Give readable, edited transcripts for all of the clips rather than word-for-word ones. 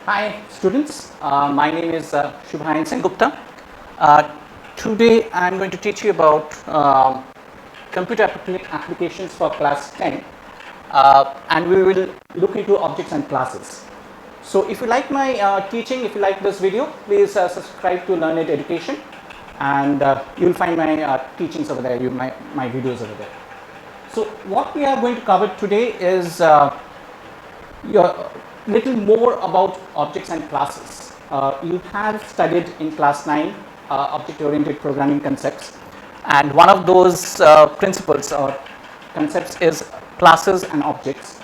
Hi students, my name is Shubhayan Sengupta. Today I am going to teach you about computer applications for class 10 and we will look into objects and classes. So if you like my teaching, if you like this video, please subscribe to Learned Education and you will find my teachings over there, my videos over there. So what we are going to cover today is little more about objects and classes. You have studied in class 9 object-oriented programming concepts, and one of those principles or concepts is classes and objects,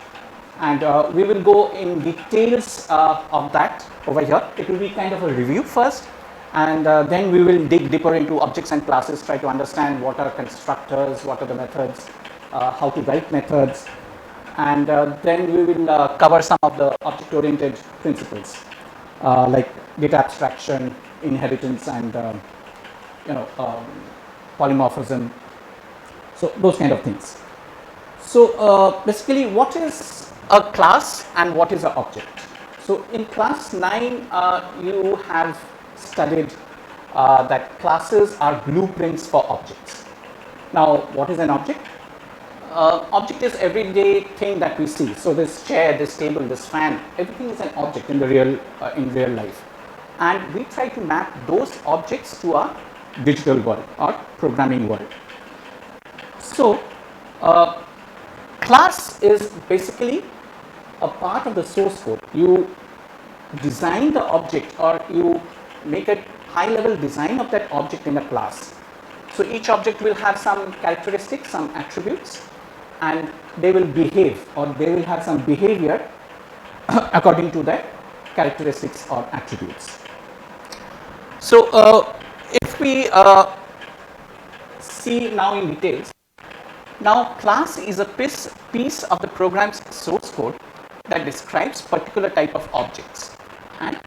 and we will go in details of that over here. It will be kind of a review first, and then we will dig deeper into objects and classes, try to understand what are constructors, what are the methods, how to write methods, and then we will cover some of the object-oriented principles like data abstraction, inheritance, and polymorphism. So those kind of things. So basically, what is a class and what is an object? So in class 9, you have studied that classes are blueprints for objects. Now, what is an object? Object is everyday thing that we see. So this chair, this table, this fan, everything is an object in the real life, and we try to map those objects to our digital world or programming world. So class is basically a part of the source code. You design the object or you make a high level design of that object in a class. So each object will have some characteristics, some attributes, and they will behave or they will have some behavior according to their characteristics or attributes. So if we see now in details, now class is a piece of the program's source code that describes particular type of objects, and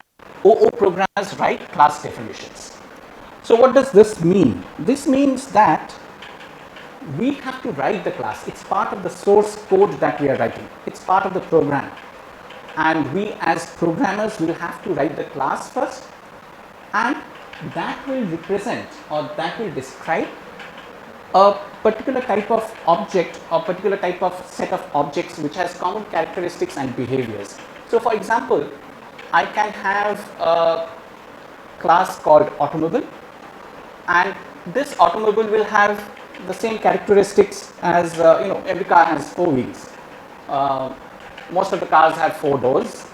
OO programmers write class definitions. So what does this mean? This means that we have to write the class. It's part of the source code that we are writing. It's part of the program, and we as programmers will have to write the class first, and that will represent or that will describe a particular type of object or particular type of set of objects which has common characteristics and behaviors. So for example, I can have a class called automobile, and this automobile will have the same characteristics as every car has 4 wheels. Most of the cars have 4 doors.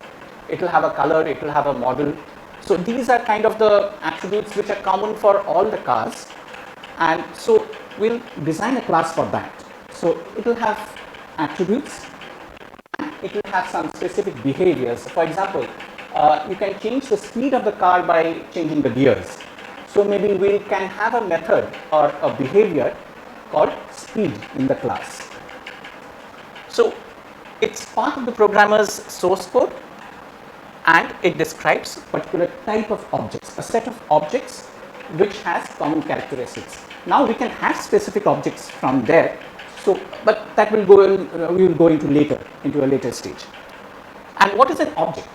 It will have a color, it will have a model. So these are kind of the attributes which are common for all the cars, and so we'll design a class for that. So it will have attributes, it will have some specific behaviors. For example, you can change the speed of the car by changing the gears. So maybe we can have a method or a behavior called speed in the class. So it's part of the programmer's source code, and it describes a particular type of objects, a set of objects which has common characteristics. Now we can have specific objects from there, so but that will we will go into a later stage. And what is an object?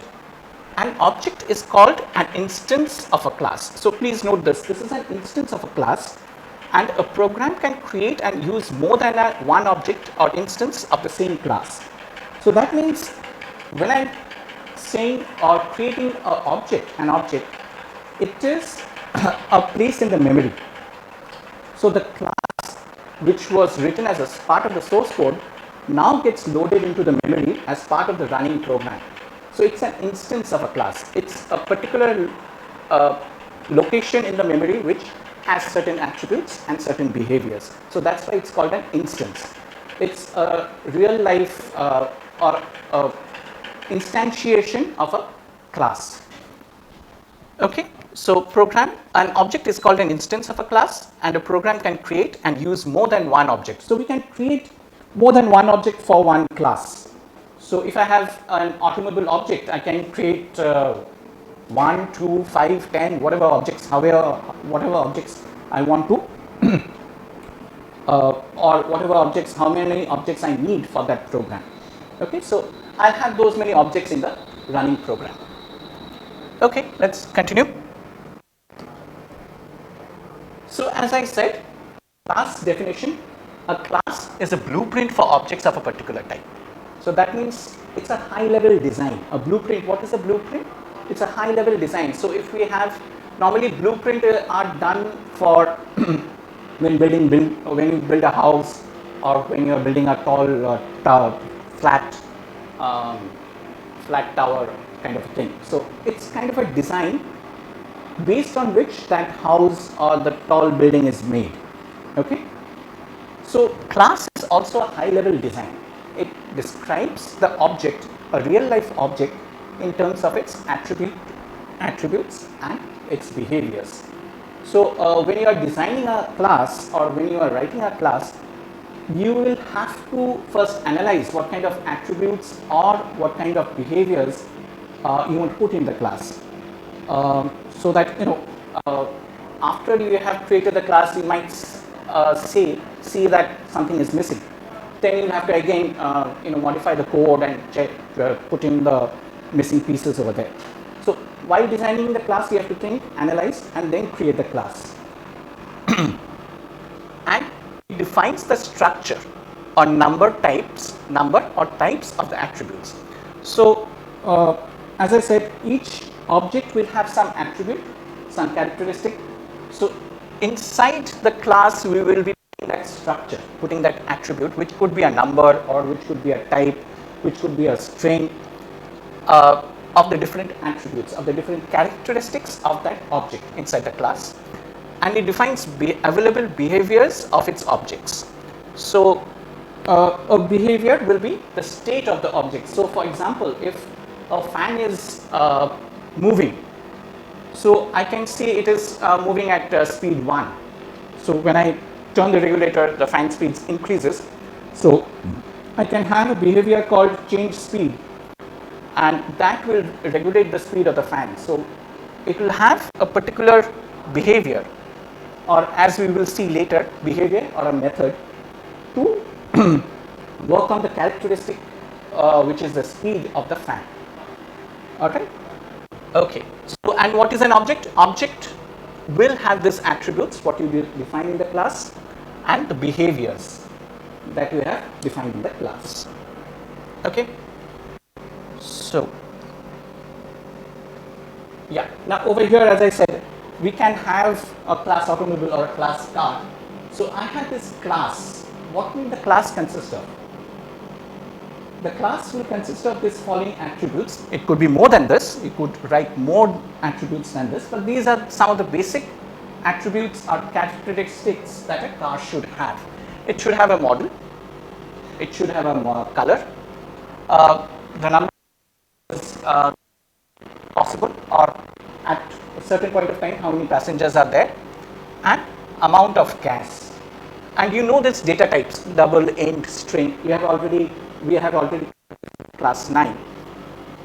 An object is called an instance of a class. So please note this is an instance of a class, and a program can create and use more than one object or instance of the same class. So that means when I'm saying or creating an object, it is a place in the memory. So the class which was written as a part of the source code now gets loaded into the memory as part of the running program. So it's an instance of a class. It's a particular location in the memory which has certain attributes and certain behaviors. So that's why it's called an instance. It's a real life or a instantiation of a class. Okay, so an object is called an instance of a class, and a program can create and use more than one object. So we can create more than one object for one class. So if I have an automobile object, I can create 1, 2, 5, 10, whatever objects I want to or how many objects I need for that program. Okay, so I'll have those many objects in the running program. Okay, let's continue. So as I said, class definition, a class is a blueprint for objects of a particular type. So that means it's a high level design. A blueprint, what is a blueprint? It's a high level design. So if we have, normally blueprint are done for when when you build a house, or when you are building a tall flat um, flat tower kind of a thing. So it's kind of a design based on which that house or the tall building is made. Okay. So class is also a high level design. It describes the object, a real life object, in terms of its attributes and its behaviors. So when you are designing a class, or when you are writing a class, you will have to first analyze what kind of attributes or what kind of behaviors you want to put in the class. So that after you have created the class, you might see that something is missing. Then you have to again modify the code and check, put in the missing pieces over there. So while designing the class, you have to think, analyze, and then create the class. And it defines the structure or number or types of the attributes. So as I said, each object will have some attribute, some characteristic. So inside the class, we will be putting that structure, putting that attribute, which could be a number, or which could be a type, which could be a string, of the different attributes, of the different characteristics of that object inside the class. And it defines available behaviors of its objects. So a behavior will be the state of the object. So for example, if a fan is moving, so I can see it is moving at speed 1. So when I turn the regulator, the fan speed increases. So I can have a behavior called change speed, and that will regulate the speed of the fan. So it will have a particular behavior, or as we will see later, behavior or a method to work on the characteristic which is the speed of the fan. Alright. Okay. So, and what is an object? Object will have these attributes, what you define in the class, and the behaviors that you have defined in the class. Okay. So yeah, now over here, as I said, we can have a class automobile or a class car. So I have this class. What will the class consist of? The class will consist of these following attributes. It could be more than this. You could write more attributes than this, but these are some of the basic attributes or characteristics that a car should have. It should have a model. It should have a color. The number is possible, or at a certain point of time, how many passengers are there, and amount of gas. And you know this data types, double, int, string. We have already class 9.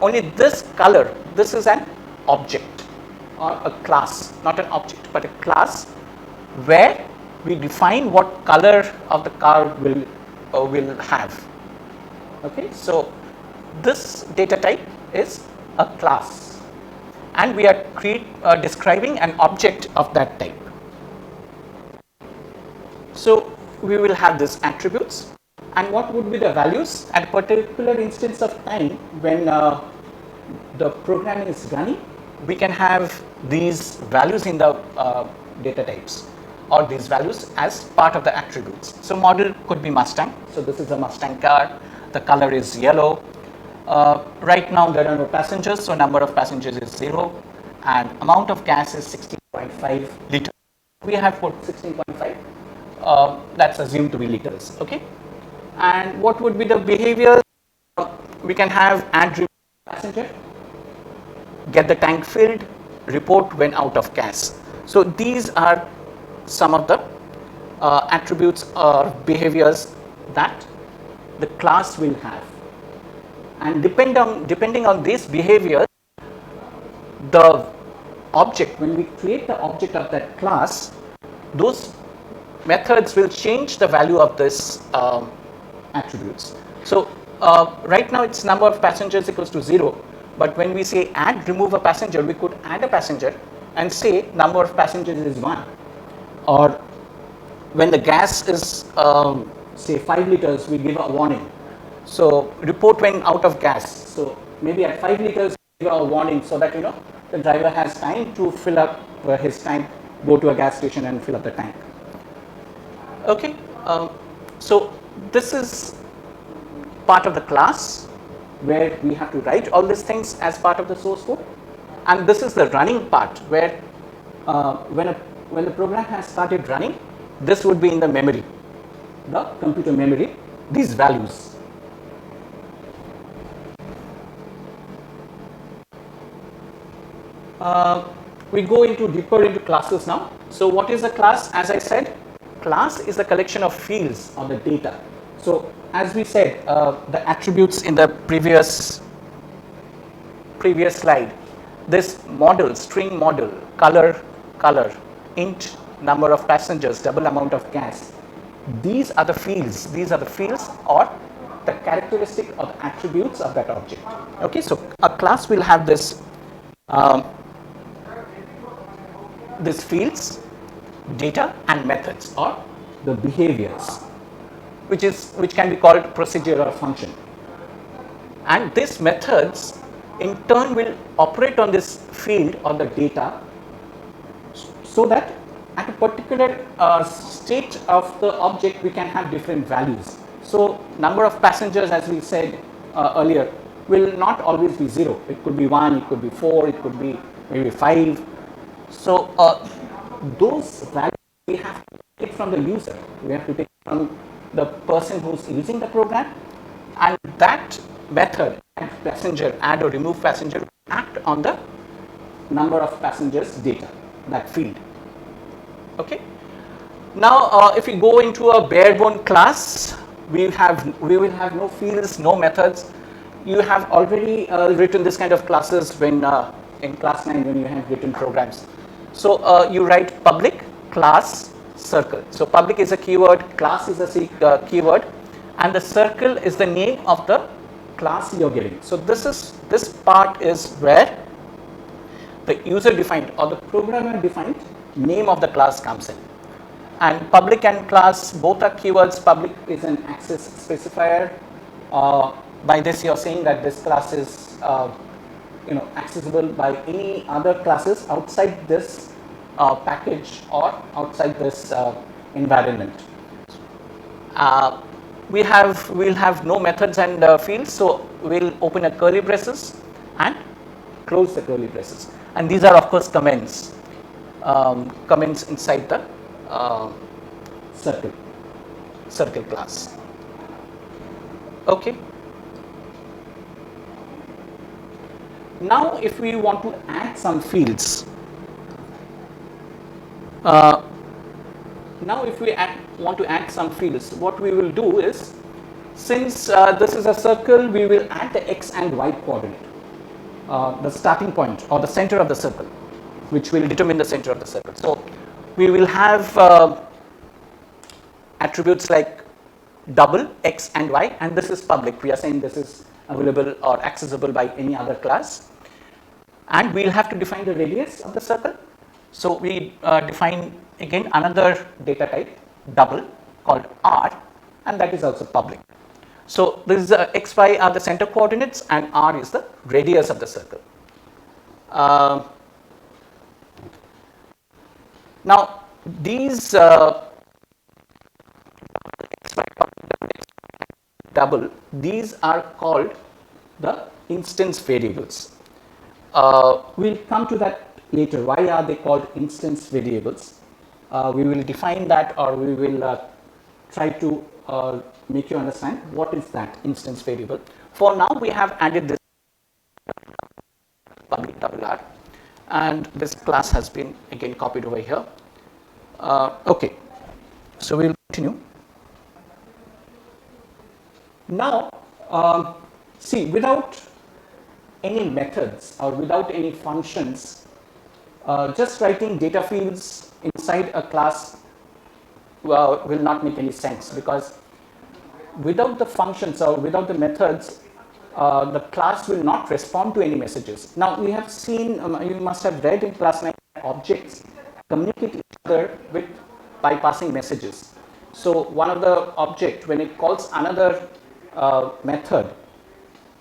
Only this color, this is an object or a class, not an object, but a class where we define what color of the car will have. Okay, so this data type is a class, and we are describing an object of that type. So we will have these attributes, and what would be the values at a particular instance of time when the program is running. We can have these values in the data types, or these values as part of the attributes. So model could be Mustang. So this is a Mustang car. The color is yellow. Right now there are no passengers, so number of passengers is 0, and amount of gas is 16.5 liters. We have put 16.5. That's assumed to be liters. Okay. And what would be the behavior? We can have add passenger, get the tank filled, report when out of gas. So these are some of the attributes or behaviors that the class will have, and depending on these behaviors, the object, when we create the object of that class, those methods will change the value of this attributes. So right now it's number of passengers equals to 0, But when we say add, remove a passenger, we could add a passenger and say number of passengers is 1. Or when the gas is say 5 liters, we give a warning. So report when out of gas. So maybe at 5 liters, give a warning so that the driver has time to fill up his tank, go to a gas station and fill up the tank. Okay, so this is part of the class where we have to write all these things as part of the source code, and this is the running part where when the program has started running, this would be in the memory, the computer memory, these values. We go into deeper into classes now. So what is a class? As I said, class is a collection of fields or the data. So as we said, the attributes in the previous slide, this model, string model, color, int, number of passengers, double amount of gas. These are the fields. These are the fields or the characteristic or the attributes of that object. Okay, so a class will have this these fields, data and methods or the behaviors, which can be called procedure or function. And these methods in turn will operate on this field or the data so that at a particular state of the object we can have different values. So number of passengers, as we said earlier, will not always be 0. It could be 1, it could be 4, it could be maybe 5. So those values we have to take from the user, we have to take from the person who's using the program, and that method, add passenger, add or remove passenger, act on the number of passengers data, that field. Okay. Now if we go into a bare bone class, we will have no fields, no methods. You have already written this kind of classes when in class 9 when you have written programs. So you write public, class, circle. So public is a keyword, class is a keyword, and the circle is the name of the class you're giving. So this part is where the user defined or the programmer defined name of the class comes in. And public and class both are keywords. Public is an access specifier. By this you're saying that this class is accessible by any other classes outside this package or outside this environment. We'll have no methods and fields, so we'll open a curly braces and close the curly braces. And these are of course comments inside the circle class. Okay. Now if we want to add some fields, want to add some fields, what we will do is, since this is a circle, we will add the x and y coordinate, the starting point or the center of the circle, which will determine the center of the circle. So we will have attributes like double, x and y, and this is public. We are saying this is available or accessible by any other class. And we'll have to define the radius of the circle. So we define again another data type, double, called r, and that is also public. So this is x, y are the center coordinates and r is the radius of the circle. Now these double, these are called the instance variables. We'll come to that later. Why are they called instance variables? We will define that, or we will try to make you understand what is that instance variable. For now we have added this public double r, and this class has been again copied over here. Okay, so we will continue. Now see, without any methods or without any functions, just writing data fields inside a class will not make any sense, because without the functions or without the methods, the class will not respond to any messages. Now, we have seen, you must have read in class 9, objects communicate each other with by passing messages. So, one of the object, when it calls another method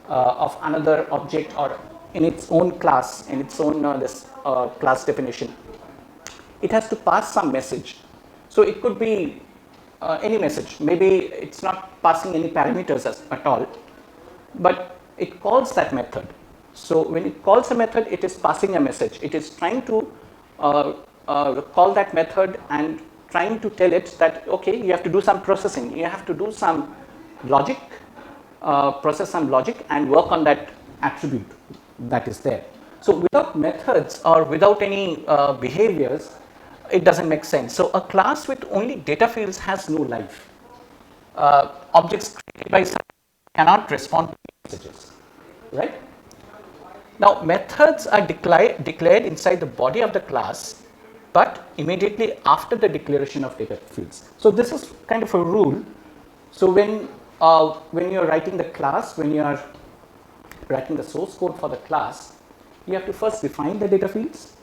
of another object or in its own class, in its own this class definition, it has to pass some message. So, it could be any message, maybe it's not passing any parameters at all, but it calls that method. So, when it calls a method, it is passing a message. It is trying to call that method and trying to tell it that, okay, you have to do some processing, you have to do some logic, process some logic and work on that attribute that is there. So, without methods or without any behaviors, it does not make sense. So, a class with only data fields has no life. Objects created by cannot respond to messages, right? Now, methods are declared inside the body of the class, but immediately after the declaration of data fields. So, this is kind of a rule. So, when you are writing the class, when you are writing the source code for the class, you have to first define the data fields,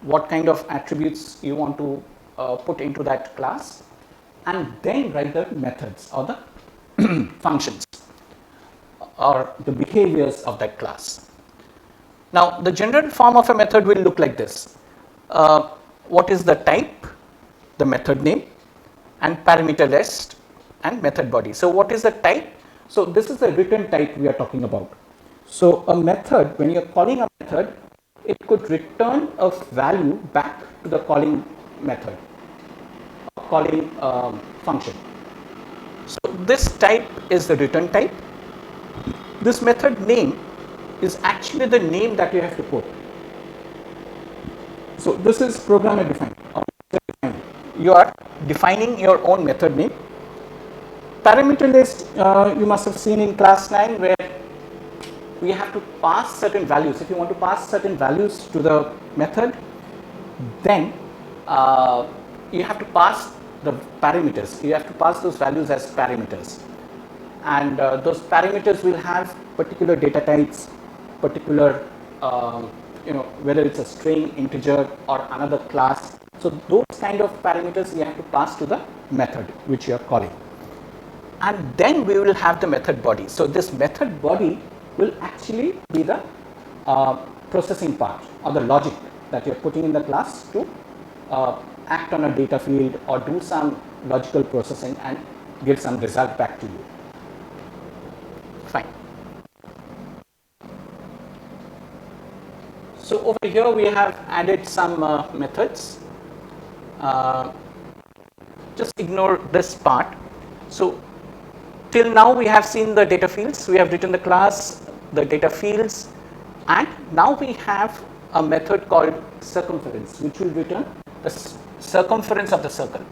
what kind of attributes you want to put into that class, and then write the methods or the functions or the behaviors of that class. Now, the general form of a method will look like this. What is the type, the method name, and parameter list and method body. So, what is the type? So, this is the return type we are talking about. So, a method, when you are calling a method, it could return a value back to the calling method, calling function. So, this type is the return type. This method name is actually the name that you have to put. So, this is programmer defined. You are defining your own method name. Parameter list you must have seen in class 9, where we have to pass certain values. If you want to pass certain values to the method, then you have to pass the parameters. You have to pass those values as parameters, and those parameters will have particular data types, particular whether it's a string, integer, or another class. So, those kind of parameters you have to pass to the method which you are calling, and then we will have the method body. So, this method body will actually be the processing part or the logic that you are putting in the class to act on a data field or do some logical processing and give some result back to you. Fine. So, over here we have added some methods. Just ignore this part. So, till now we have seen the data fields, we have written the class, the data fields, and now we have a method called circumference, which will return the circumference of the circle.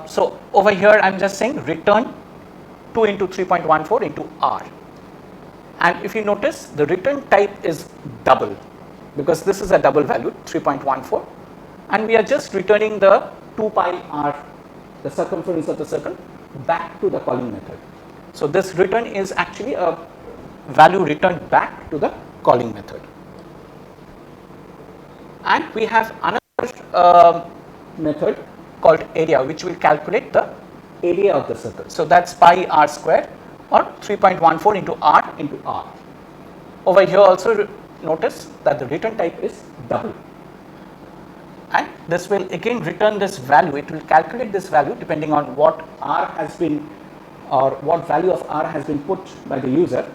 So, over here I am just saying return 2 into 3.14 into r, and if you notice, the return type is double, because this is a double value 3.14, and we are just returning the 2 pi r, the circumference of the circle, back to the calling method. So, this return is actually a value returned back to the calling method. And we have another method called area, which will calculate the area of the circle. So, that is pi r square or 3.14 into r into r. Over here also notice that the return type is double, and this will again return this value. It will calculate this value depending on what r has been, or what value of r has been put by the user.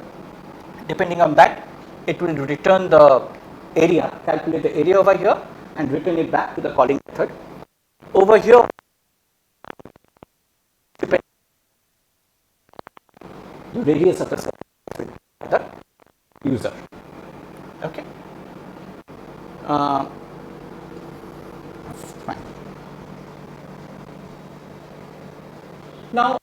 Depending on that, it will return the area, calculate the area over here and return it back to the calling method. Over here, depending on the radius of the circle by the user. Okay. Fine. Now,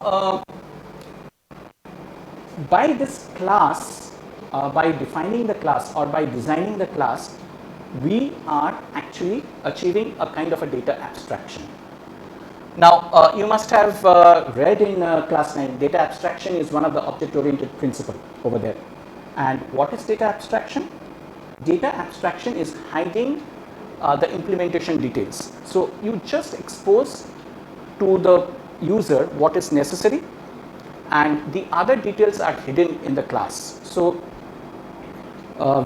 by this class, by defining the class or by designing the class, we are actually achieving a kind of a data abstraction. Now, you must have read in class 9, data abstraction is one of the object-oriented principle over there. And what is data abstraction? Data abstraction is hiding the implementation details. So, you just expose to the user what is necessary and the other details are hidden in the class. So,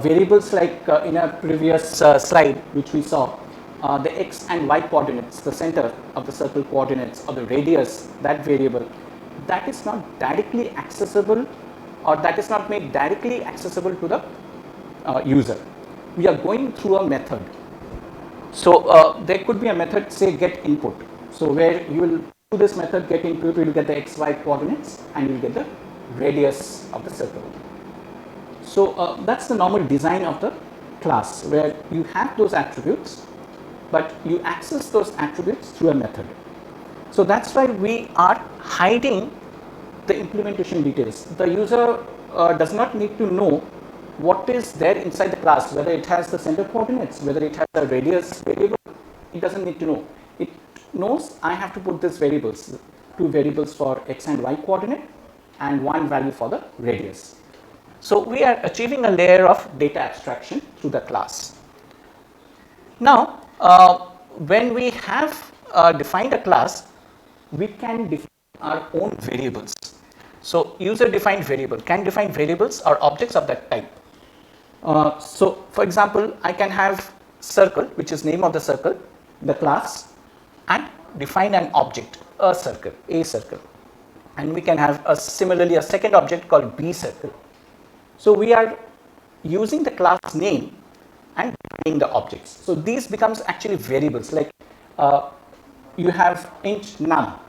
variables like in a previous slide which we saw, the x and y coordinates, the center of the circle coordinates or the radius, that variable, that is not directly accessible or that is not made directly accessible to the user. We are going through a method. So, there could be a method, say get input. So, where you will do this method get input, you will get the xy coordinates and you will get the radius of the circle. So, that is the normal design of the class, where you have those attributes, but you access those attributes through a method. So, that is why we are hiding the implementation details. The user does not need to know what is there inside the class, whether it has the center coordinates, whether it has a radius variable, it does not need to know. It knows I have to put these variables, two variables for x and y coordinate and one value for the radius. So, we are achieving a layer of data abstraction through the class. Now, when we have defined a class, we can define our own variables. So, user defined variable can define variables or objects of that type. So, for example, I can have circle, which is name of the circle, the class, and define an object, a circle, and we can have similarly a second object called B circle. So, we are using the class name and defining the objects. So, these becomes actually variables, like you have int num.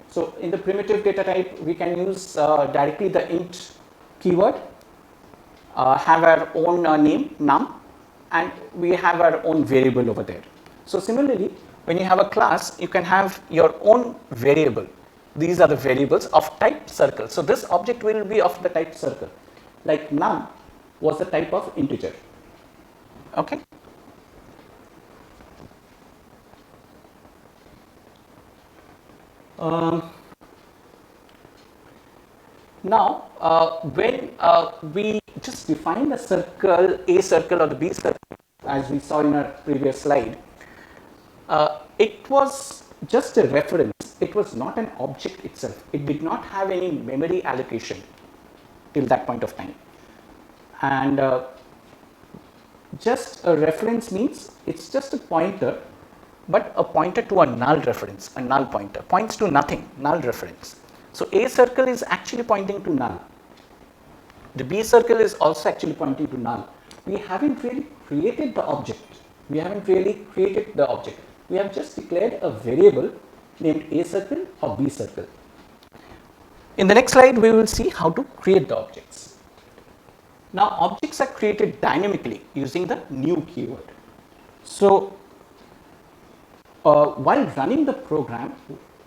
So, in the primitive data type, we can use directly the int keyword, have our own name num, and we have our own variable over there. So, similarly, when you have a class, you can have your own variable. These are the variables of type circle. So, this object will be of the type circle, like num was the type of integer. Okay. Now, when we just define the circle, A circle or the B circle, as we saw in our previous slide, it was just a reference. It was not an object itself. It did not have any memory allocation till that point of time. And just a reference means it's just a pointer, but a pointer to a null reference, a null pointer, points to nothing, null reference. So, A circle is actually pointing to null. The B circle is also actually pointing to null. We haven't really created the object. We have just declared a variable named A circle or B circle. In the next slide, we will see how to create the objects. Now, objects are created dynamically using the new keyword. So, while running the program,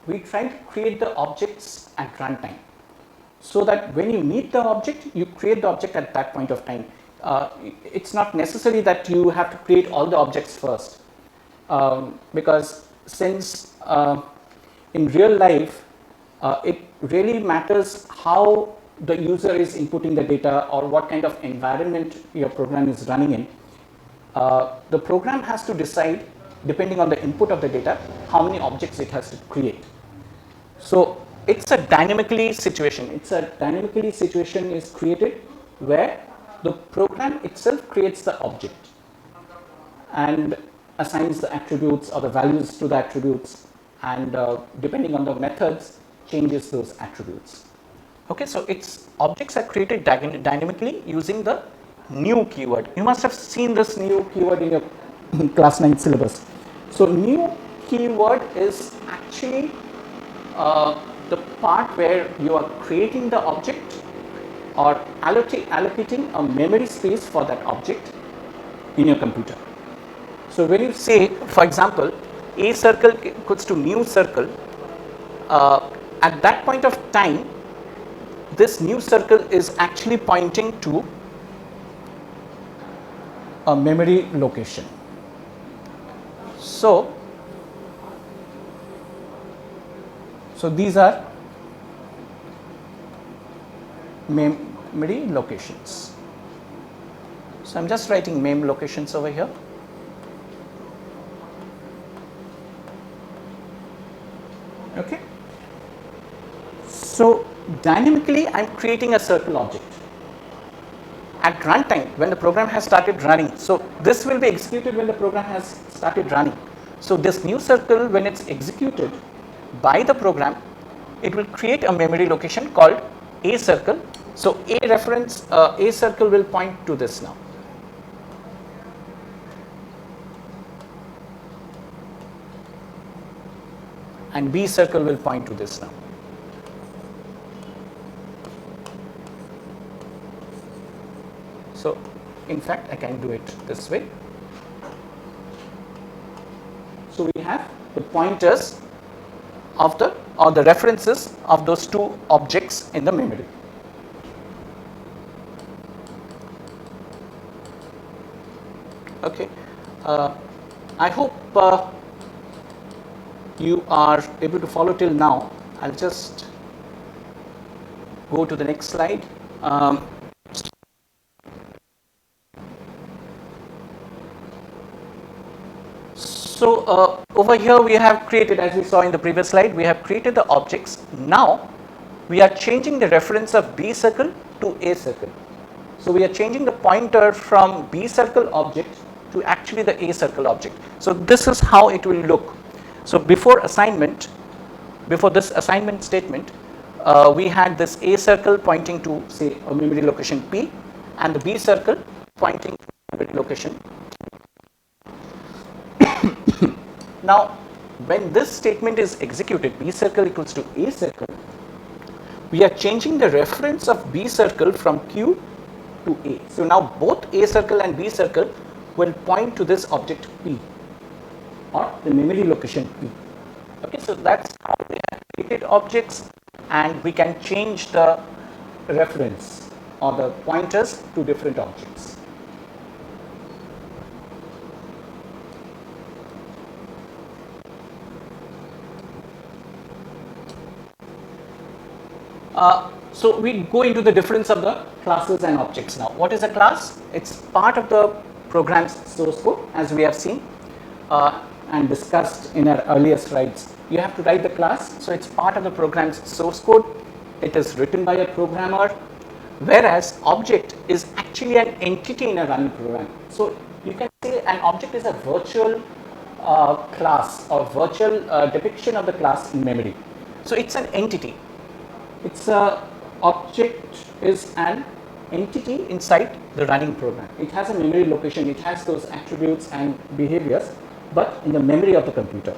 we try to create the objects at runtime, so that when you need the object, you create the object at that point of time. It's not necessary that you have to create all the objects first, because since in real life, it really matters how the user is inputting the data or what kind of environment your program is running in. The program has to decide, depending on the input of the data, how many objects it has to create. So, it's a dynamically situation. Is created where the program itself creates the object and assigns the attributes or the values to the attributes, and depending on the methods, changes those attributes. Okay, so its objects are created dynamically using the new keyword. You must have seen this new keyword in your class 9 syllabus. So, new keyword is actually the part where you are creating the object or allocating a memory space for that object in your computer. So, when you say, for example, A circle equals to new circle, at that point of time, this new circle is actually pointing to a memory location. So, So these are memory locations. So I'm just writing mem locations over here. Okay. So dynamically I'm creating a circle object at runtime when the program has started running. So this will be executed when the program has started running. So this new circle, when it's executed by the program, it will create a memory location called a circle. So a reference, a circle will point to this now. And B circle will point to this now. So in fact I can do it this way. So we have the pointers of the or the references of those two objects in the memory. Okay, I hope you are able to follow till now. I'll just go to the next slide. So over here we have created, as we saw in the previous slide, we have created the objects. Now we are changing the reference of B circle to A circle. So we are changing the pointer from B circle object to actually the A circle object. So this is how it will look. So before assignment, before this assignment statement, we had this A circle pointing to say a memory location P and the B circle pointing to memory location. Now when this statement is executed, B circle equals to A circle, we are changing the reference of B circle from Q to A. So now both A circle and B circle will point to this object P or the memory location P. Okay, so that's how we have created objects, and we can change the reference or the pointers to different objects. So we go into the difference of the classes and objects now. What is a class? It's part of the program's source code, as we have seen and discussed in our earlier slides. You have to write the class, so it's part of the program's source code. It is written by a programmer, whereas object is actually an entity in a running program. So you can say an object is a virtual class or virtual depiction of the class in memory. So it's an entity. It's a object is an entity inside the running program. It has a memory location, it has those attributes and behaviors, but in the memory of the computer,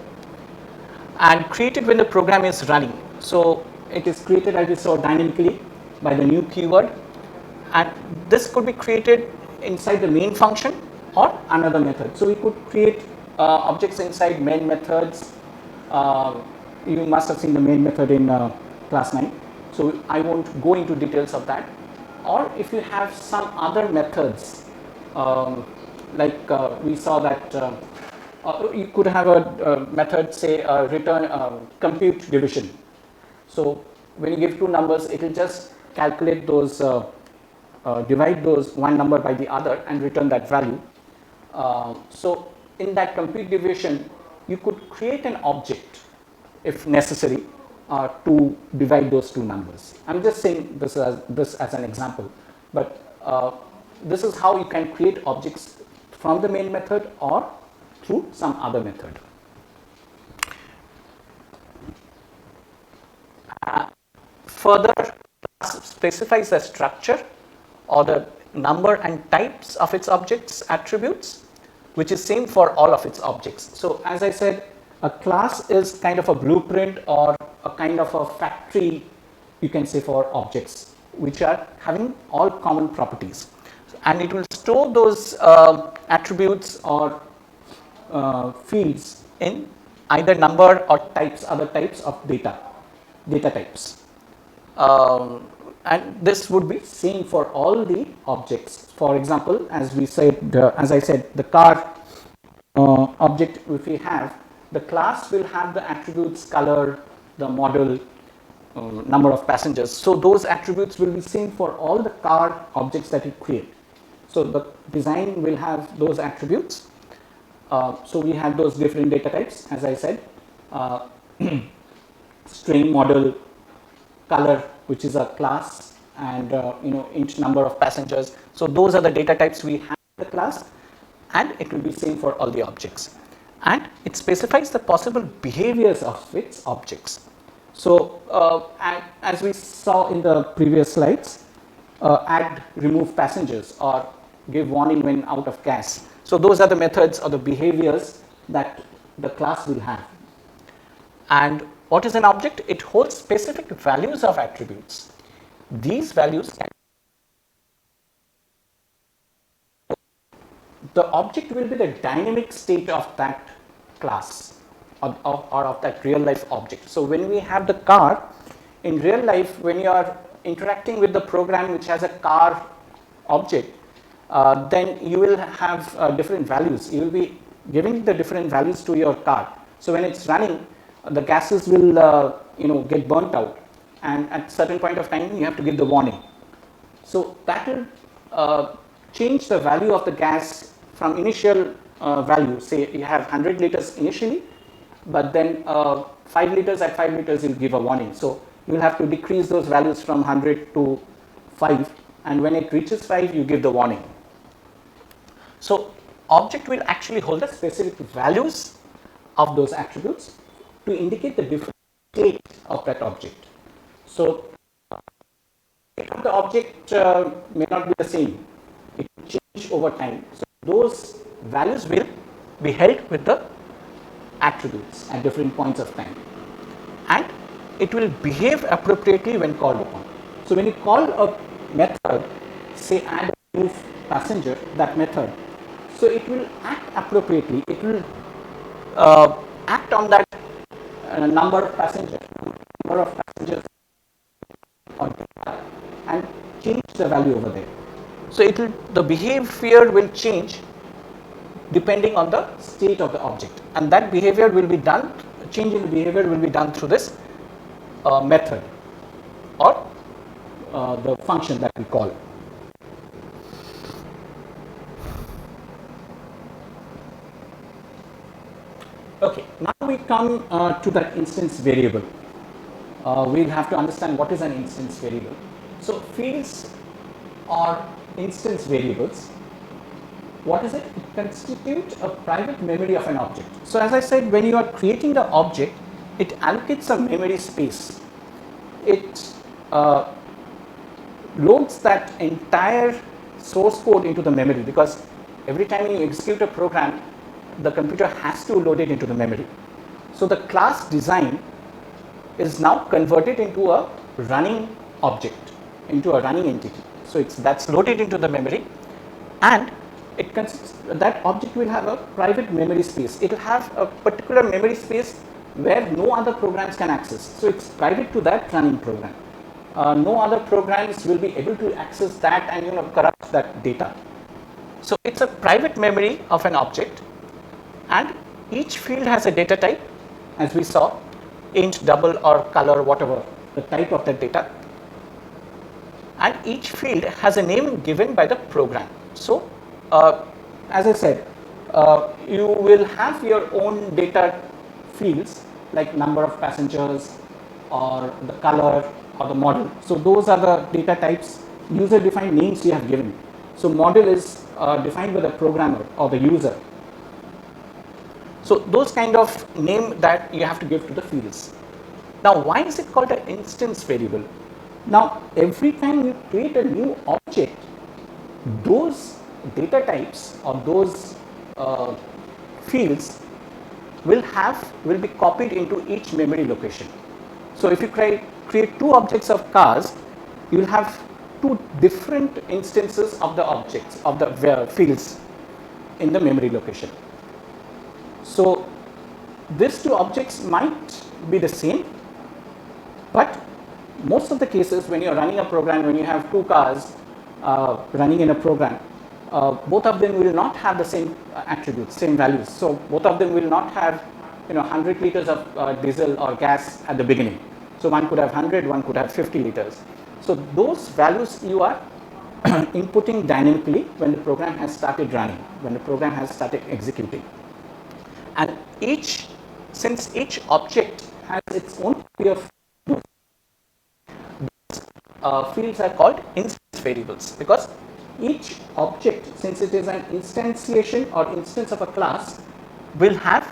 and created when the program is running. So it is created, as we saw, dynamically by the new keyword, and this could be created inside the main function or another method. So we could create objects inside main methods. You must have seen the main method in class 9. So I won't go into details of that. Or if you have some other methods, like we saw that you could have a method, say return compute division. So when you give two numbers, it will just calculate those, divide those one number by the other and return that value. So in that compute division, you could create an object if necessary to divide those two numbers. I'm just saying this as an example, but this is how you can create objects from the main method or through some other method. Further, class specifies the structure or the number and types of its objects attributes, which is same for all of its objects. So as I said, a class is kind of a blueprint or a kind of a factory, you can say, for objects which are having all common properties, and it will store those attributes or fields in either number or types, other types of data types, and this would be same for all the objects. For example, as we said, as I said, the car object, if we have, the class will have the attributes color, the model, number of passengers. So those attributes will be same for all the car objects that you create. So the design will have those attributes. So we have those different data types, as I said, string, model, color, which is a class, and int number of passengers. So those are the data types we have in the class, and it will be same for all the objects. And it specifies the possible behaviors of its objects. So as we saw in the previous slides, add, remove passengers, or give warning when out of gas. So those are the methods or the behaviors that the class will have. And what is an object? It holds specific values of attributes. These values can, the object will be the dynamic state of that class or of that real life object. So when we have the car, in real life, when you are interacting with the program which has a car object, then you will have different values. You will be giving the different values to your car. So when it's running, the gases will get burnt out, and at certain point of time you have to give the warning. So that will change the value of the gas from initial value. Say you have 100 liters initially, but then 5 liters, at 5 liters you will give a warning. So you will have to decrease those values from 100 to 5, and when it reaches 5 you give the warning. So object will actually hold the specific values of those attributes to indicate the different state of that object. So the object may not be the same, it will change over time. So those values will be held with the attributes at different points of time, and it will behave appropriately when called upon. So when you call a method, say add, remove passenger, that method, so it will act appropriately. It will act on that number of passengers, or data, and change the value over there. So it will, the behavior will change depending on the state of the object, and that behavior will be done, change in the behavior will be done through this method or the function that we call. Okay, now we come to the instance variable. We'll have to understand what is an instance variable. So fields or instance variables, what is it? It constitutes a private memory of an object. So as I said, when you are creating the object, it allocates a memory space. It loads that entire source code into the memory, because every time you execute a program, the computer has to load it into the memory. So the class design is now converted into a running object, into a running entity. So that's loaded into the memory, and it consists, that object will have a private memory space. It will have a particular memory space where no other programs can access. So it's private to that running program. No other programs will be able to access that and corrupt that data. So it's a private memory of an object, and each field has a data type, as we saw, int, double, or color, whatever the type of that data, and each field has a name given by the program. So as I said, you will have your own data fields like number of passengers or the color or the model. So those are the data types, user defined names you have given. So model is defined by the programmer or the user. So those kind of name that you have to give to the fields. Now why is it called an instance variable? Now every time you create a new object, those data types or those fields will be copied into each memory location. So if you create two objects of cars, you will have two different instances of the objects of the fields in the memory location. So these two objects might be the same, but most of the cases when you are running a program, when you have two cars running in a program, both of them will not have the same attributes, same values. So both of them will not have 100 liters of diesel or gas at the beginning. So one could have 100, one could have 50 liters. So those values you are inputting dynamically when the program has started running, when the program has started executing. And since each object has its own copy of fields are called instance variables, because each object, since it is an instantiation or instance of a class, will have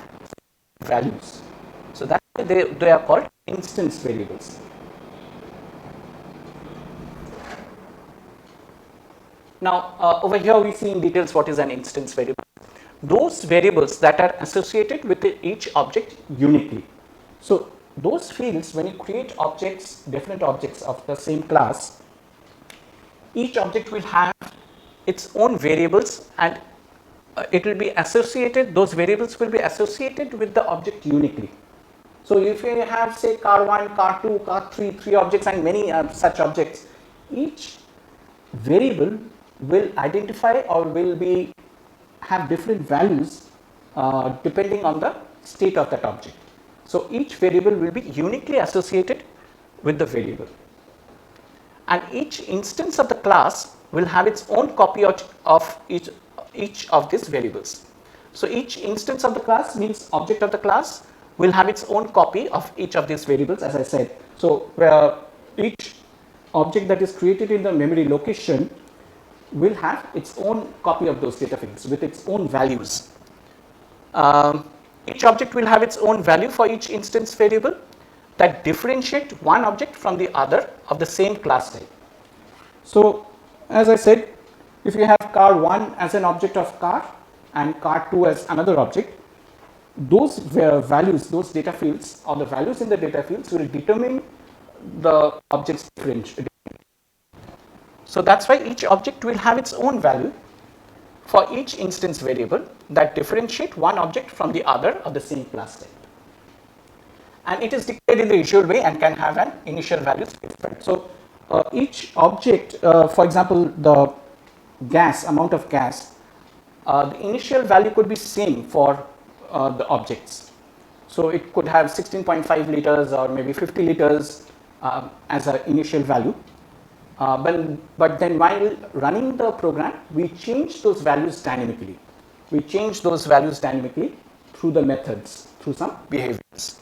values. So that's why they are called instance variables. Now over here we see in details what is an instance variable. Those variables that are associated with each object uniquely. So those fields, when you create objects, different objects of the same class, each object will have its own variables, and it will be associated, those variables will be associated with the object uniquely. So if you have, say, car1, car2, car3, 3 objects and many such objects, each variable will identify or will have different values depending on the state of that object. So each variable will be uniquely associated with the variable, and each instance of the class will have its own copy of each of these variables. So each instance of the class means object of the class will have its own copy of each of these variables, as I said. So each object that is created in the memory location will have its own copy of those data fields with its own values. Each object will have its own value for each instance variable that differentiate one object from the other of the same class type. So as I said, if you have car1 as an object of car and car2 as another object, those values, those data fields, or the values in the data fields will determine the object's differentiation. So that's why each object will have its own value for each instance variable that differentiate one object from the other of the same class type. And it is declared in the usual way and can have an initial value specified. So each object, for example, the gas, amount of gas, the initial value could be same for the objects. So it could have 16.5 liters or maybe 50 liters as an initial value. But then while running the program, we change those values dynamically. We change those values dynamically through the methods, through some behaviors.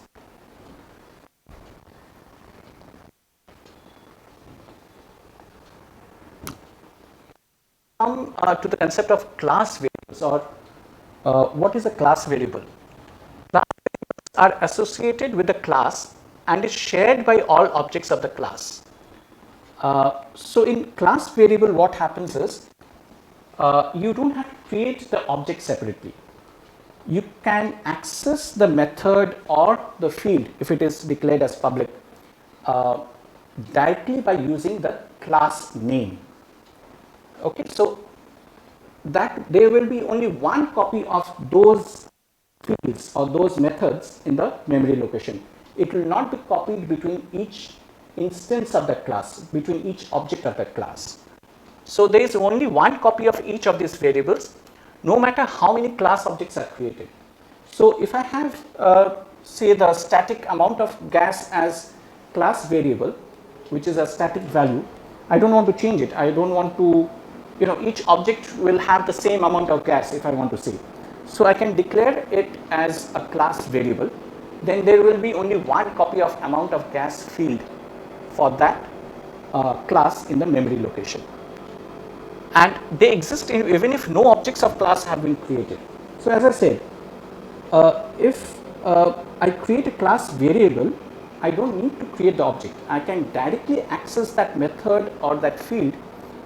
Come to the concept of class variables, or what is a class variable? Class variables are associated with the class and is shared by all objects of the class. So in class variable, what happens is you don't have to create the object separately. You can access the method or the field, if it is declared as public, directly by using the class name. Okay, so that there will be only one copy of those fields or those methods in the memory location. It will not be copied between each instance of that class, between each object of that class. So there is only one copy of each of these variables, no matter how many class objects are created. So if I have say the static amount of gas as class variable, which is a static value, I don't want to change it. I don't want to, each object will have the same amount of gas if I want to say. So I can declare it as a class variable. Then there will be only one copy of amount of gas field for that class in the memory location. And they exist even if no objects of class have been created. So as I said, if I create a class variable, I don't need to create the object. I can directly access that method or that field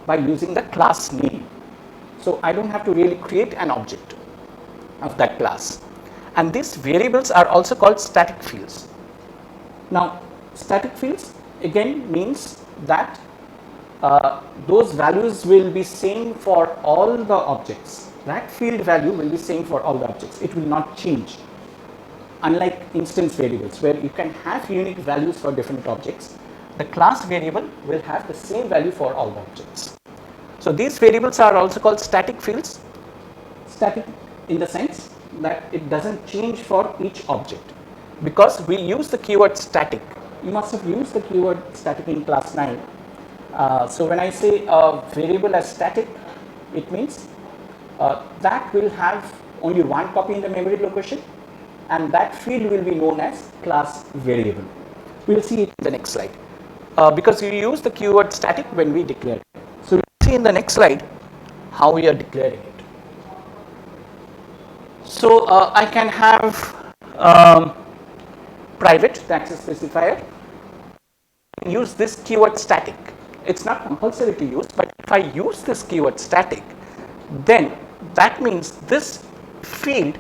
by using the class name. So I don't have to really create an object of that class. And these variables are also called static fields. Now, static fields again means that those values will be same for all the objects. That field value will be same for all the objects. It will not change. Unlike instance variables, where you can have unique values for different objects, the class variable will have the same value for all the objects. So these variables are also called static fields. Static in the sense that it doesn't change for each object because we use the keyword static. You must have used the keyword static in class 9. So when I say a variable as static, it means that will have only one copy in the memory location, and that field will be known as class variable. We will see it in the next slide because we use the keyword static when we declare it. So we will see in the next slide how we are declaring it. So I can have private, the access specifier, use this keyword static. It's not compulsory to use, but if I use this keyword static, then that means this field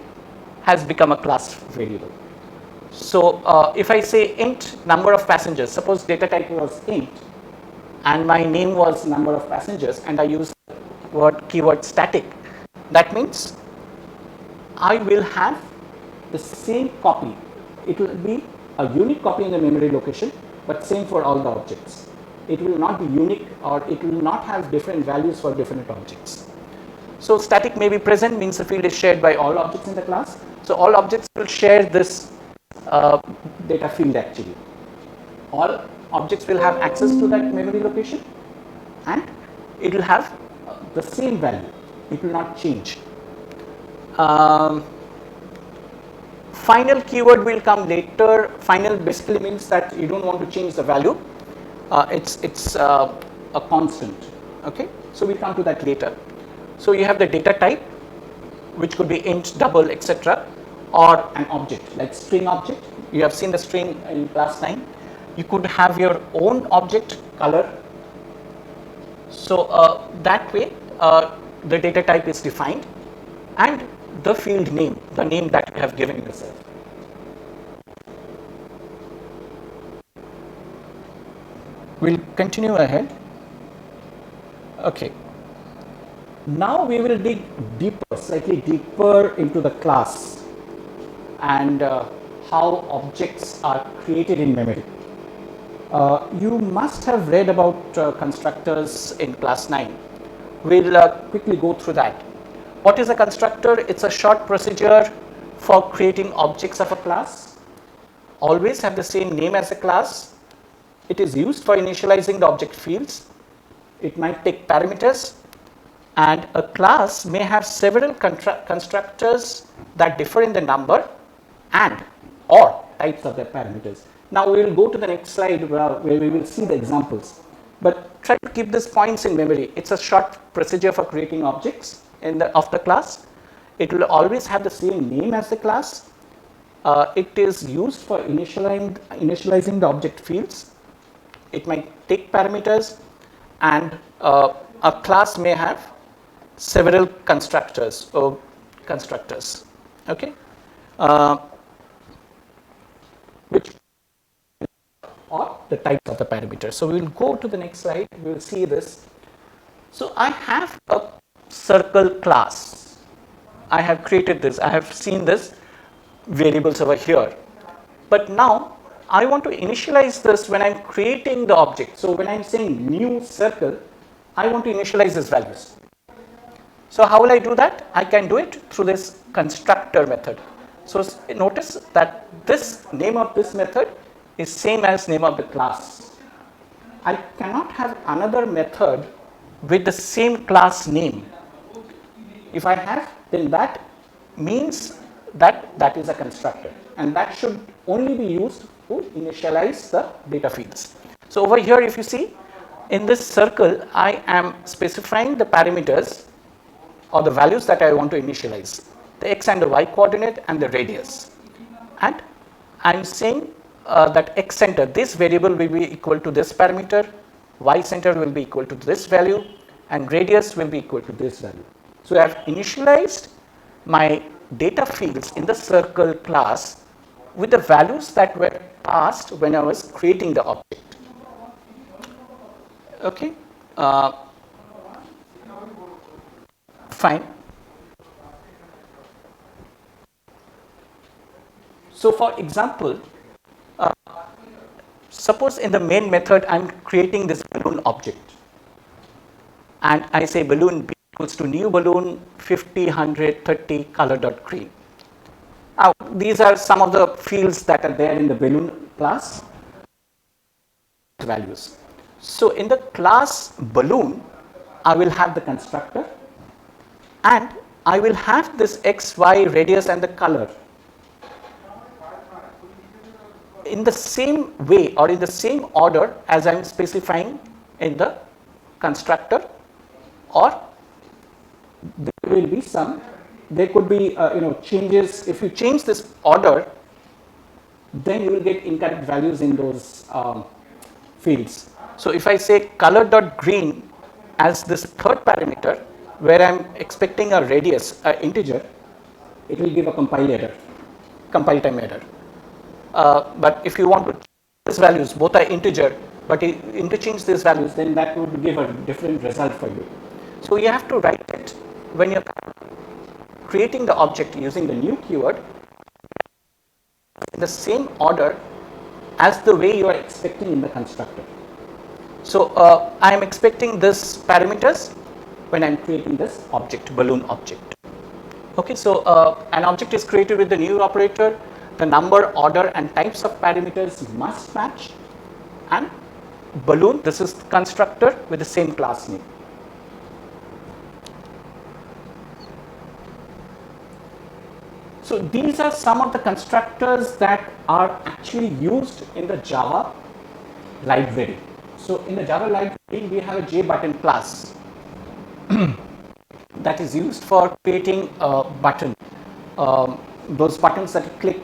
has become a class variable. So if I say int number of passengers, suppose data type was int and my name was number of passengers and I use word keyword static, that means I will have the same copy. It will be a unique copy in the memory location, but same for all the objects. It will not be unique, or it will not have different values for different objects. So static may be present means the field is shared by all objects in the class. So all objects will share this data field actually. All objects will have access to that memory location and it will have the same value. It will not change. Final keyword will come later. Final basically means that you don't want to change the value. It's a constant. Okay, so we'll come to that later. So you have the data type, which could be int, double, etc., or an object like string object. You have seen the string in class 9. You could have your own object color. So that way the data type is defined and the field name, the name that you have given yourself. We'll continue ahead. Okay. Now we will dig deeper, slightly deeper into the class and how objects are created in memory. You must have read about constructors in class 9. We'll quickly go through that. What is a constructor? It's a short procedure for creating objects of a class. Always have the same name as the class. It is used for initializing the object fields. It might take parameters, and a class may have several constructors that differ in the number and or types of their parameters. Now we will go to the next slide where we will see the examples, but try to keep these points in memory. It's a short procedure for creating objects of the class. It will always have the same name as the class. It is used for initializing the object fields. It might take parameters, and a class may have several constructors or constructors. Okay, which or the types of the parameters. So we will go to the next slide. We will see this. So I have a circle class. I have created this. I have seen this variables over here. But now I want to initialize this when I'm creating the object. So when I'm saying new circle, I want to initialize these values. So how will I do that? I can do it through this constructor method. So notice that this name of this method is same as name of the class. I cannot have another method with the same class name. If I have, then that means that that is a constructor, and that should only be used to initialize the data fields. So over here, if you see in this circle, I am specifying the parameters or the values that I want to initialize, the x and the y coordinate and the radius, and I am saying that x center, this variable will be equal to this parameter, y center will be equal to this value, and radius will be equal to this value. So I have initialized my data fields in the circle class with the values that were passed when I was creating the object. Okay, fine. So for example, suppose in the main method I am creating this balloon object, and I say balloon B equals to new balloon 50, 100, 30 color dot green. These are some of the fields that are there in the balloon class values. So in the class balloon, I will have the constructor and I will have this x, y, radius and the color in the same way or in the same order as I am specifying in the constructor, or there will be some, there could be changes. If you change this order, then you will get incorrect values in those fields. So if I say color dot green as this third parameter, where I am expecting a radius, integer, it will give a compile time error. But if you want to change these values, both are integer, but interchange these values, then that would give a different result for you. So you have to write it when you're creating the object using the new keyword in the same order as the way you are expecting in the constructor. So I am expecting this parameters when I am creating this object, balloon object. Okay, so an object is created with the new operator. The number, order and types of parameters must match, and balloon, this is constructor with the same class name. So these are some of the constructors that are actually used in the Java library. So in the Java library, we have a JButton class that is used for creating a button. Those buttons that you click,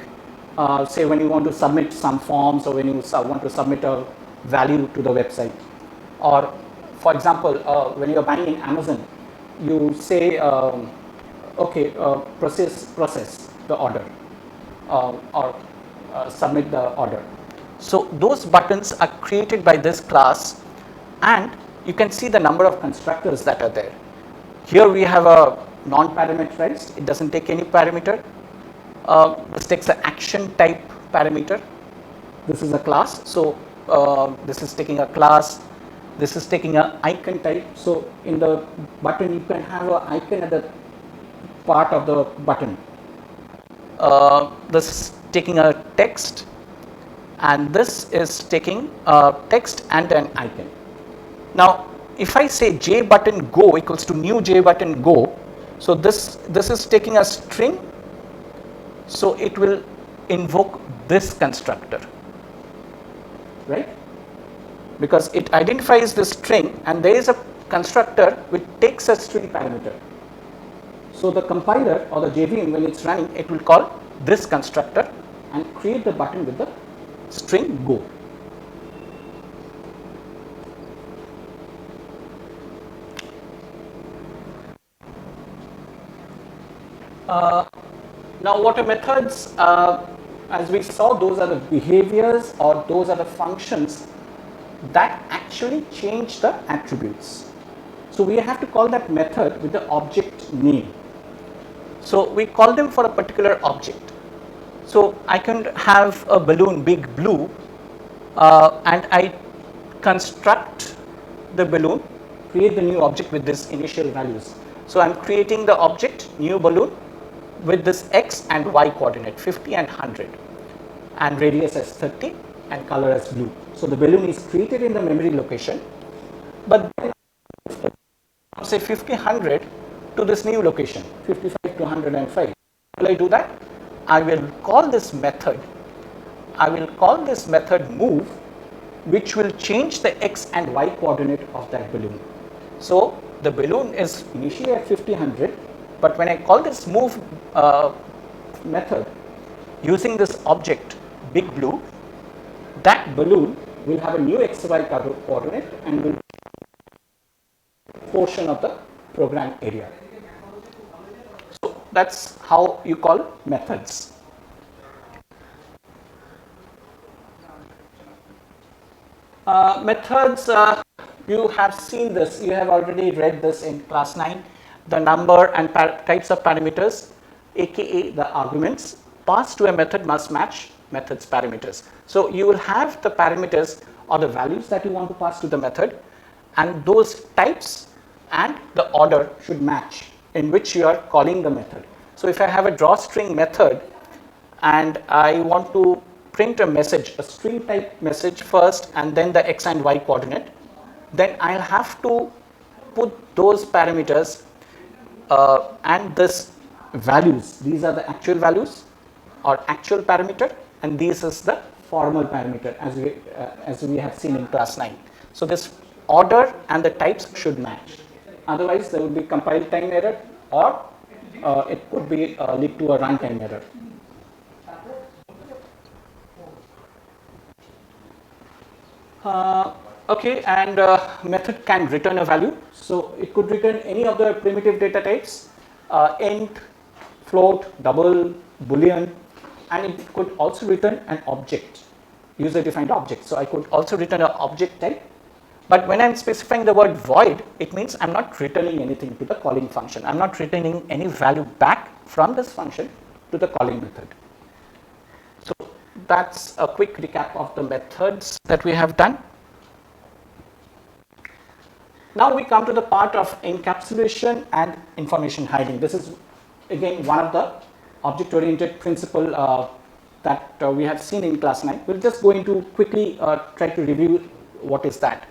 say when you want to submit some forms or when you want to submit a value to the website. Or for example, when you are buying in Amazon, you say, okay, process the order or submit the order. So those buttons are created by this class, and you can see the number of constructors that are there. Here we have a non-parameterized, it doesn't take any parameter. This takes an action type parameter. This is a class, so this is taking a class. This is taking an icon type. So in the button, you can have an icon at the part of the button. This is taking a text, and this is taking a text and an icon. Now, if I say JButton go equals to new JButton go, so this is taking a string, so it will invoke this constructor, right? Because it identifies the string and there is a constructor which takes a string parameter. So the compiler or the JVM, when it's running, it will call this constructor and create the button with the string go. Now what are methods? As we saw, those are the behaviors or those are the functions that actually change the attributes. So we have to call that method with the object name. So we call them for a particular object. So I can have a balloon big blue and I construct the balloon, create the new object with this initial values. So I'm creating the object new balloon with this x and y coordinate 50 and 100 and radius as 30 and color as blue. So the balloon is created in the memory location, but then say 50, 100 to this new location 55 to 105. Will I do that? I will call this method. I will call this method move, which will change the x and y coordinate of that balloon. So the balloon is initially at 50, 100, but when I call this move method using this object big blue, that balloon will have a new xy coordinate and will portion of the program area. So that's how you call methods. Methods, you have seen this, you have already read this in class 9. The number and types of parameters, aka the arguments passed to a method must match method's parameters. So you will have the parameters or the values that you want to pass to the method, and those types and the order should match in which you are calling the method. So if I have a drawString method and I want to print a message, a string type message first and then the x and y coordinate, then I'll have to put those parameters and this values. These are the actual values or actual parameter, and this is the formal parameter as we have seen in class 9. So this order and the types should match. Otherwise, there would be compile time error, or it could be lead to a runtime error. Okay, and method can return a value. So it could return any of the primitive data types, int, float, double, boolean, and it could also return an object, user defined object. So I could also return an object type, but when I'm specifying the word void, it means I'm not returning anything to the calling function. I'm not returning any value back from this function to the calling method. So that's a quick recap of the methods that we have done. Now we come to the part of encapsulation and information hiding. This is again one of the object-oriented principle that we have seen in class 9. We'll just go into quickly try to review what is that.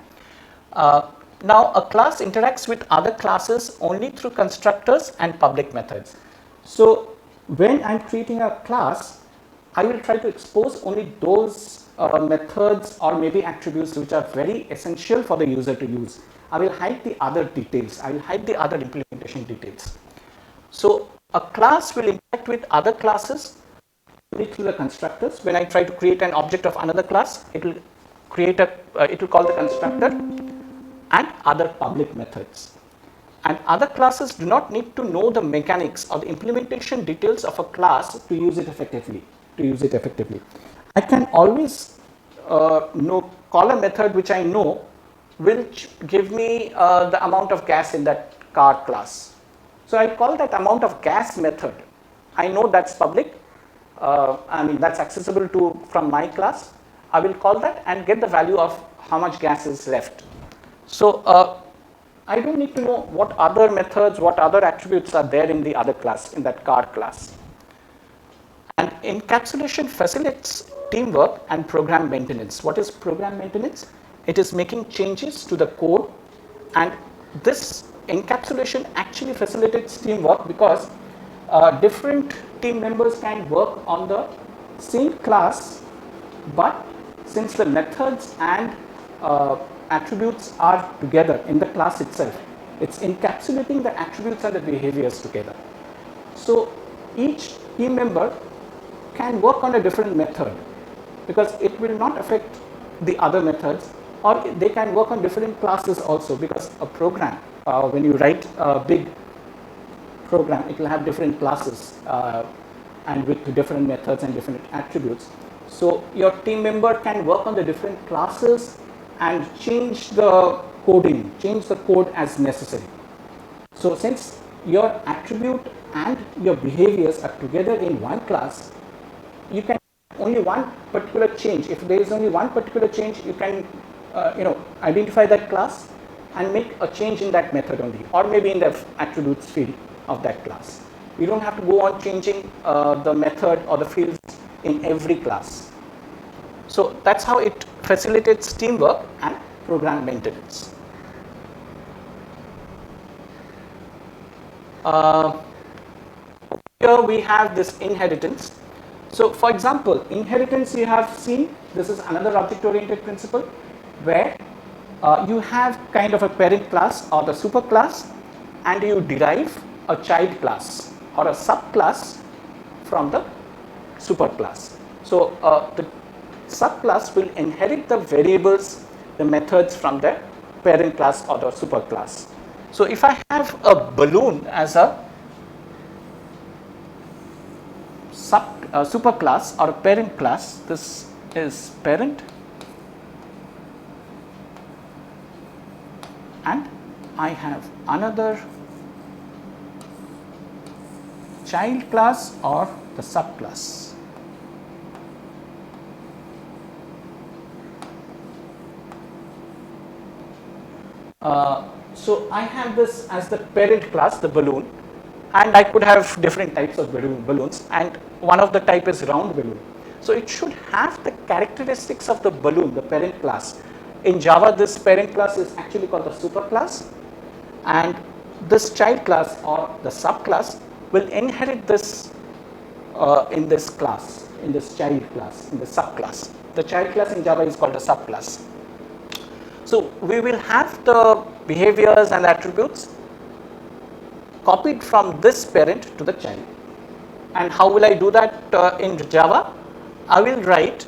Now a class interacts with other classes only through constructors and public methods. So when I'm creating a class, I will try to expose only those methods or maybe attributes which are very essential for the user to use. I will hide the other details. I will hide the other implementation details. So a class will interact with other classes only through the constructors. When I try to create an object of another class, it will create a it will call the constructor and other public methods. And other classes do not need to know the mechanics or the implementation details of a class to use it effectively. I can always call a method which I know will give me the amount of gas in that car class. So I call that amount of gas method. I know that's public. I mean that's accessible to from my class. I will call that and get the value of how much gas is left. So I don't need to know what other methods, what other attributes are there in the other class, in that car class. And encapsulation facilitates teamwork and program maintenance. What is program maintenance? It is making changes to the code, and this encapsulation actually facilitates teamwork because different team members can work on the same class, but since the methods and attributes are together in the class itself, it's encapsulating the attributes and the behaviors together. So each team member can work on a different method because it will not affect the other methods, or they can work on different classes also, because a program, when you write a big program, it will have different classes and with different methods and different attributes. So your team member can work on the different classes and change the coding, change the code as necessary. So since your attribute and your behaviors are together in one class, you can only one particular change. If there is only one particular change, you can identify that class and make a change in that method only, or maybe in the attributes field of that class. You don't have to go on changing the method or the fields in every class. So that's how it facilitates teamwork and program maintenance. Here we have this inheritance. So for example, inheritance you have seen, this is another object-oriented principle where you have kind of a parent class or the superclass, and you derive a child class or a subclass from the superclass. So the subclass will inherit the variables, the methods from the parent class or the superclass. So if I have a balloon as a superclass or a parent class, this is parent, and I have another child class or the subclass. So I have this as the parent class, the balloon, and I could have different types of balloons, and one of the type is round balloon. So it should have the characteristics of the balloon, the parent class. In Java, this parent class is actually called the superclass, and this child class or the subclass will inherit this in this class, in this child class, in the subclass. The child class in Java is called a subclass. So we will have the behaviors and attributes copied from this parent to the child. And how will I do that in Java? I will write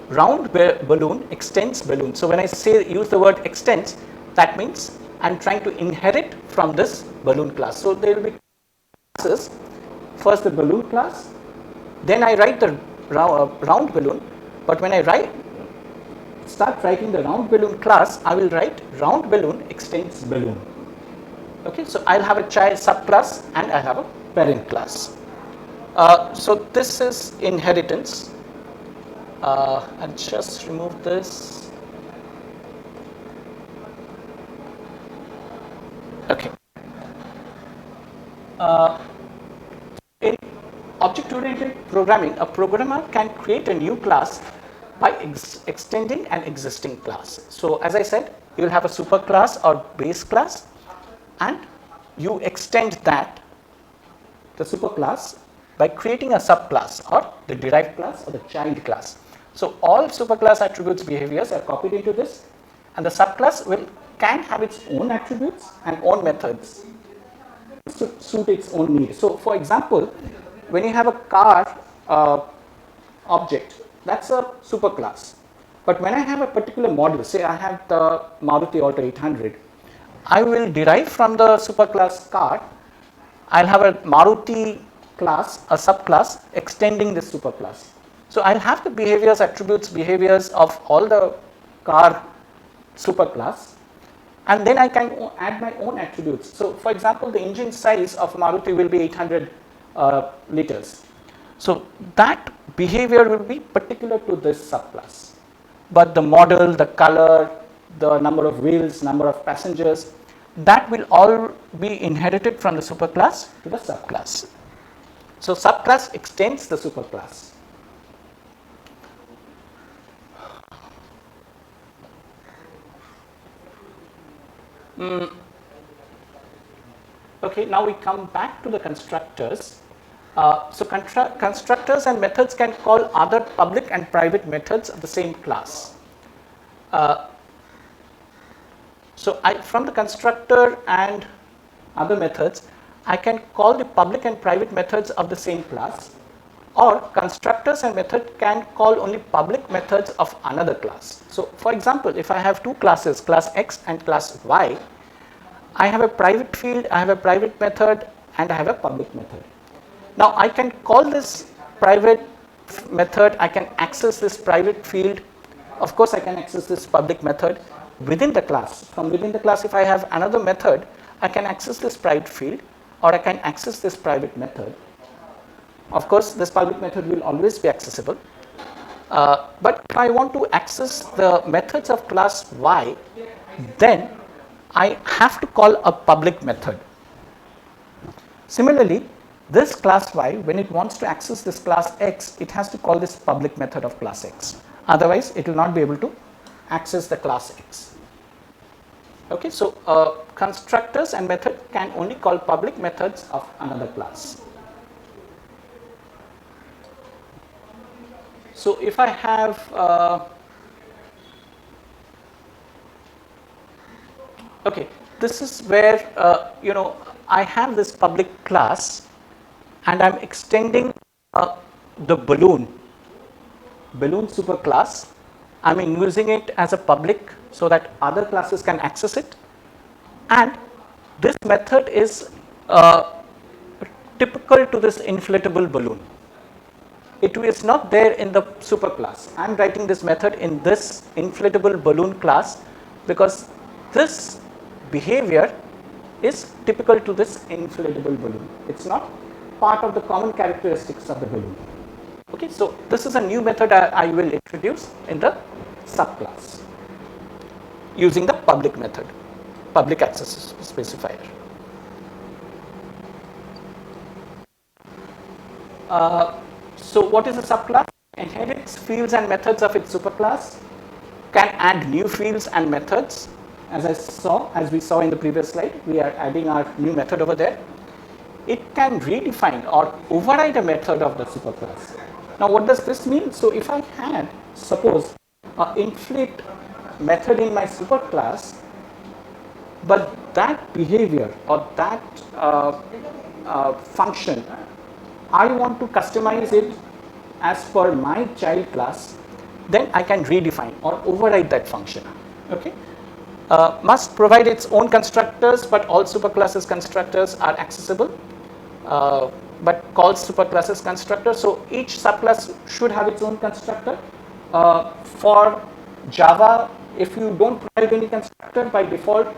round balloon extends balloon. So when I say use the word extends, that means I'm trying to inherit from this balloon class. So there will be classes. First the balloon class, then I write the round balloon. But when I start writing the round balloon class, I will write round balloon extends balloon. Okay, so I'll have a child subclass and I have a parent class. So this is inheritance. I'll just remove this. Okay. In object-oriented programming, a programmer can create a new class by extending an existing class. So as I said, you will have a superclass or base class, and you extend that, the superclass, by creating a subclass or the derived class or the child class. So all superclass attributes behaviors are copied into this, and the subclass can have its own attributes and own methods to suit its own needs. So for example, when you have a car object, that's a superclass. But when I have a particular model, say I have the Maruti Alto 800, I will derive from the superclass car, I'll have a Maruti class, a subclass extending this superclass. So I'll have the behaviors, attributes, behaviors of all the car superclass, and then I can add my own attributes. So for example, the engine size of Maruti will be 800 liters. So that behavior will be particular to this subclass. But the model, the color, the number of wheels, number of passengers, that will all be inherited from the superclass to the subclass. So subclass extends the superclass. Okay, now we come back to the constructors. So constructors and methods can call other public and private methods of the same class. So from the constructor and other methods, I can call the public and private methods of the same class, or constructors and method can call only public methods of another class. So for example, if I have two classes, class X and class Y, I have a private field, I have a private method, and I have a public method. Now I can call this private method, I can access this private field. Of course, I can access this public method within the class. From within the class, if I have another method, I can access this private field, or I can access this private method. Of course, this public method will always be accessible. But if I want to access the methods of class Y, then I have to call a public method. Similarly, this class Y, when it wants to access this class X, it has to call this public method of class X. Otherwise, it will not be able to access the class X. Okay, so constructors and method can only call public methods of another class. So if I have okay, this is where I have this public class, and I'm extending the balloon superclass. I'm using it as a public so that other classes can access it, and this method is typical to this inflatable balloon. It is not there in the superclass. I'm writing this method in this inflatable balloon class because this behavior is typical to this inflatable balloon. It's not part of the common characteristics of the balloon. Okay, so this is a new method I will introduce in the subclass using the public method, public access specifier. So what is a subclass? Inherits fields and methods of its superclass, can add new fields and methods. As we saw in the previous slide, we are adding our new method over there. It can redefine or override a method of the superclass. Now what does this mean? So if I had, suppose, an inflate method in my superclass, but that behavior or that function, I want to customize it as per my child class, then I can redefine or override that function. Okay. Must provide its own constructors, but all superclasses constructors are accessible, but calls superclasses constructor. So each subclass should have its own constructor. For Java, if you don't provide any constructor, by default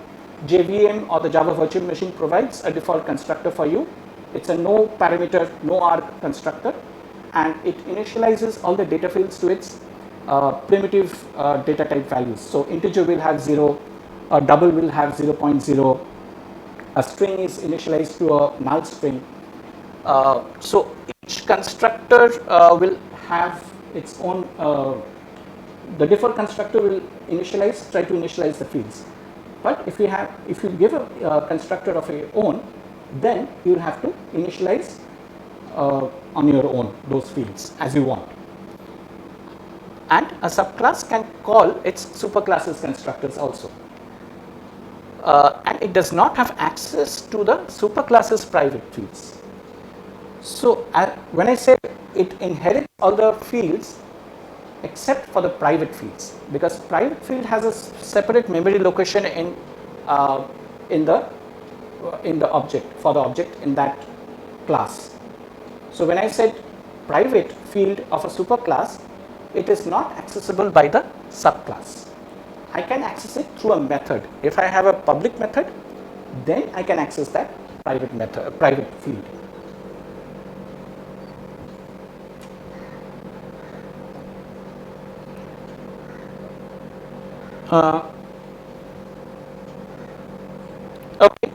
JVM or the Java virtual machine provides a default constructor for you. It's a no parameter, no arg constructor, and it initializes all the data fields to its primitive data type values. So integer will have 0, a double will have 0.0, a string is initialized to a null string. So each constructor will have its own, the default constructor will try to initialize the fields. But if you give a constructor of your own, then you will have to initialize on your own those fields as you want. And a subclass can call its superclasses constructors also. And it does not have access to the superclasses private fields. So when I say it inherits all the fields except for the private fields, because private field has a separate memory location in the object, for the object in that class. So when I said private field of a superclass, it is not accessible by the subclass. I can access it through a method. If I have a public method, then I can access that private field. Okay,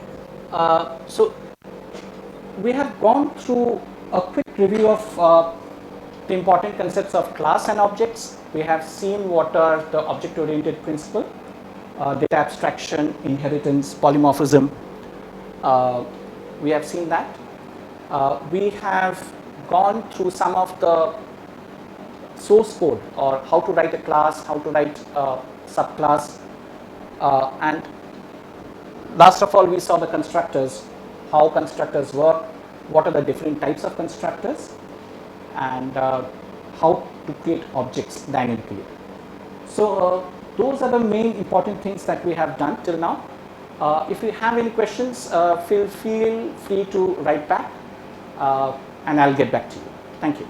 so we have gone through a quick review of the important concepts of class and objects. We have seen what are the object-oriented principle, data abstraction, inheritance, polymorphism. We have seen that. We have gone through some of the source code, or how to write a class, how to write a subclass, and last of all we saw the constructors, how constructors work, what are the different types of constructors, and how to create objects dynamically. So those are the main important things that we have done till now. If you have any questions, feel free to write back, and I'll get back to you. Thank you.